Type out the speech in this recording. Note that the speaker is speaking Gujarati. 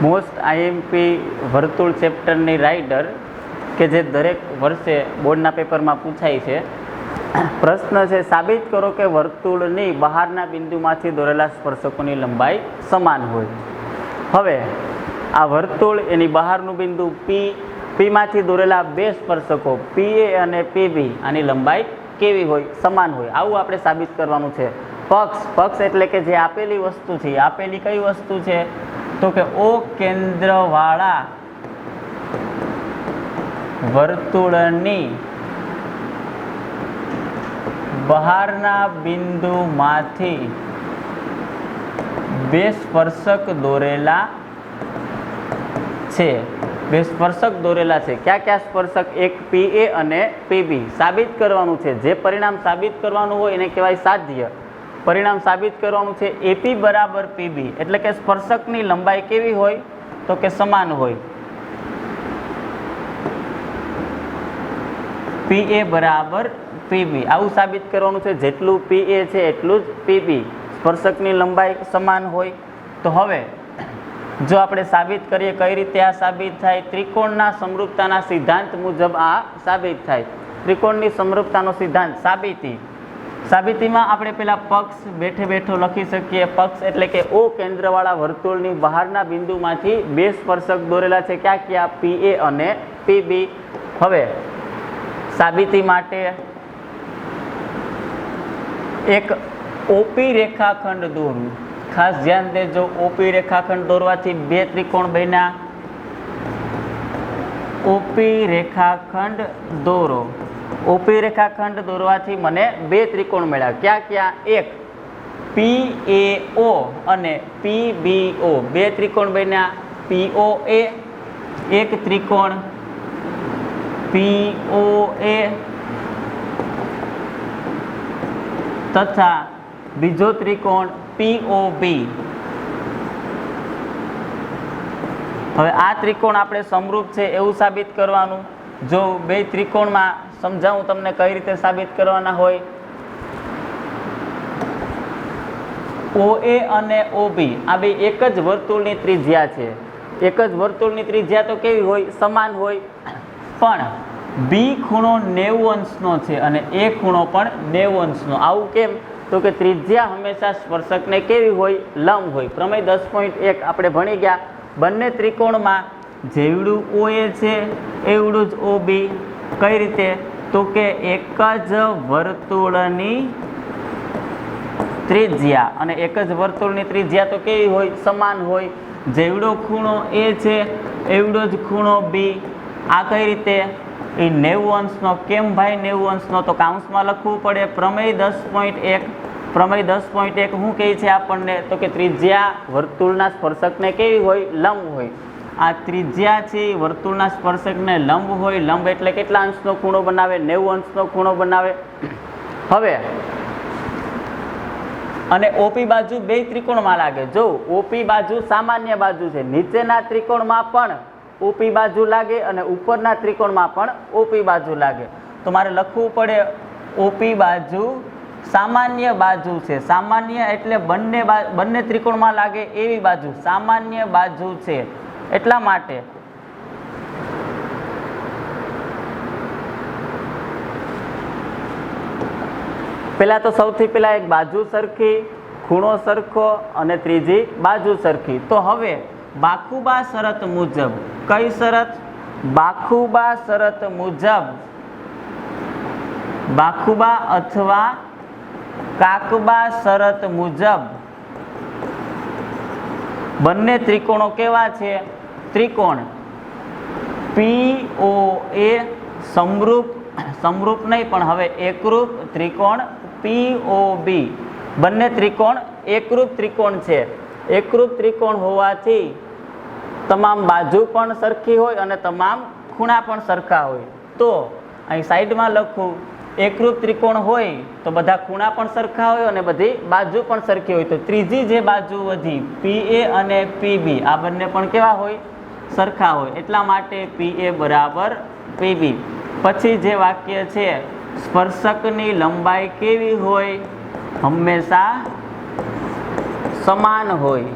મોસ્ટ આઈએમપી વર્તુળ ચેપ્ટરની રાઇટર કે જે દરેક વર્ષે બોર્ડના પેપરમાં પૂછાય છે. પ્રશ્ન છે, સાબિત કરો કે વર્તુળની બહારના બિંદુમાંથી દોરેલા સ્પર્શકોની લંબાઈ સમાન હોય. હવે આ વર્તુળ, એની બહારનું બિંદુ પીમાંથી દોરેલા બે સ્પર્શકો પીએ અને પીબી, આની લંબાઈ કેવી હોય? સમાન હોય. આવું આપણે સાબિત કરવાનું છે. પક્ષ એટલે કે જે આપેલી વસ્તુ છે, આપેલી કઈ વસ્તુ છે? તો કે ઓ કેન્દ્રવાળા વર્તુળની બહારના બિંદુમાંથી બે સ્પર્શક દોરેલા છે. બે સ્પર્શક દોરેલા છે. ક્યાં ક્યાં સ્પર્શક? એક પીએ અને પીબી. સાબિત કરવાનું છે. જે પરિણામ સાબિત કરવાનું હોય એને કહેવાય સાધ્ય. પરિણામ સાબિત કરવાનું છે એપી બરાબર પીબી, એટલે કે સ્પર્શકની લંબાઈ કેવી હોય? તો કે સમાન હોય. પીએ બરાબર પીબી, આવું સાબિત કરવાનું છે. જેટલું પીએ છે એટલું જ પીબી, સ્પર્શકની લંબાઈ સમાન હોય. તો હવે જો આપણે સાબિત કરીએ, કઈ રીતે આ સાબિત થાય? ત્રિકોણના સમરૂપતાના સિદ્ધાંત મુજબ આ સાબિત થાય. ત્રિકોણની સમરૂપતાનો સિદ્ધાંત, સાબિતીમાં આપણે પેલા પક્ષ બેઠો લખી શકીએ. પક્ષ એટલે કે ઓ કેન્દ્રવાળા વર્તુળની બહારના બિંદુમાંથી બે સ્પર્શક દોરેલા છે. ક્યાં ક્યાં? પીએ અને પીબી. હવે સાબિતી માટે એક ઓપી રેખાખંડ દોરવું. ખાસ ધ્યાન દેજો, ઓપી રેખાખંડ દોરવાથી બે ત્રિકોણ બન્યા. ઓપી રેખાખંડ દોરો. ઓપી રેખાખંડ દોરવાથી મને બે ત્રિકોણ મળ્યા. ક્યાં ક્યાં? એક PAO અને PBO, બે ત્રિકોણ બન્યા. POA એક ત્રિકોણ, POA તથા બીજો ત્રિકોણ POB. હવે આ ત્રિકોણ આપણે સમરૂપ છે એવું સાબિત કરવાનું. જો બે ત્રિકોણમાં સમજાવું તમને કઈ રીતે સાબિત કરવાના હોય. OA અને OB આ બે એક જ વર્તુળની ત્રિજ્યા છે. એક જ વર્તુળની ત્રિજ્યા તો કેવી હોય? સમાન હોય. પણ બી ખૂણો 90 અંશનો છે અને એ ખૂણો પણ 90 અંશનો. આવું કેમ? તો કે ત્રિજ્યા હંમેશા સ્પર્શકને કેવી હોય? લંબ હોય. પ્રમેય 10.1 આપણે ભણી ગયા. બંને ત્રિકોણમાં જેવડું OA છે એવડું જ OB. કઈ રીતે? તો કે એક જ વર્તુળની ત્રિજ્યા, અને એક જ વર્તુળની ત્રિજ્યા તો કેવી હોય? સમાન હોય. જેવડો ખૂણો A છે એવડો જ ખૂણો B. આ કઈ રીતે? એ 90 અંશનો. કેમ ભાઈ 90 અંશનો? તો કાઉન્સમાં લખવું પડે. પ્રમેય 10.1. પ્રમેય 10.1 શું કહે છે આપણને? તો કે ત્રિજ્યા વર્તુળના સ્પર્શકને કેવી હોય? લંબ હોય. આ ત્રિજ્યા છે એ વર્તુળના સ્પર્શકને લંબ હોય. લંબ એટલે કેટલા અંશનો ખૂણો બનાવે? 90 અંશનો ખૂણો બનાવે. હવે અને ઓપી બાજુ બે ત્રિકોણમાં લાગે. જો ઓપી બાજુ સામાન્ય બાજુ છે, નીચેના ત્રિકોણમાં પણ ઓપી બાજુ લાગે અને ઉપરના ત્રિકોણમાં પણ ઓપી બાજુ લાગે. તો મારે લખવું પડે ઓપી બાજુ સામાન્ય બાજુ છે. સામાન્ય એટલે બંને ત્રિકોણમાં લાગે એવી બાજુ સામાન્ય બાજુ છે. એટલા માટે પેલા તો સૌથી પહેલા એક બાજુ સરખી, ખૂણો સરખો અને ત્રીજી બાજુ સરખી. તો હવે બાખુબા શરત મુજબ, કઈ શરત? બાખુબા શરત મુજબ, બાખુબા અથવા કાકબા શરત મુજબ બંને ત્રિકોણો કેવા છે? ત્રિકોણ POA સમરૂપ નહીં પણ હવે એકરૂપ ત્રિકોણ POB. બંને ત્રિકોણ એકરૂપ ત્રિકોણ છે. એકરૂપ ત્રિકોણ હોવાથી તમામ બાજુ પણ સરખી હોય અને તમામ ખૂણા પણ સરખા હોય. તો અહીં સાઈડમાં લખું, એકરૂપ ત્રિકોણ હોય તો બધા ખૂણા પણ સરખા હોય અને બધી બાજુ પણ સરખી હોય. તો ત્રીજી જે બાજુ વધી PA અને PB, આ બંને પણ કેવા હોય? સરખા હોય. એટલા માટે PA બરાબર PB. પછી જે વાક્ય છે, સ્પર્શકની લંબાઈ કેવી હોય? હંમેશા સમાન હોય.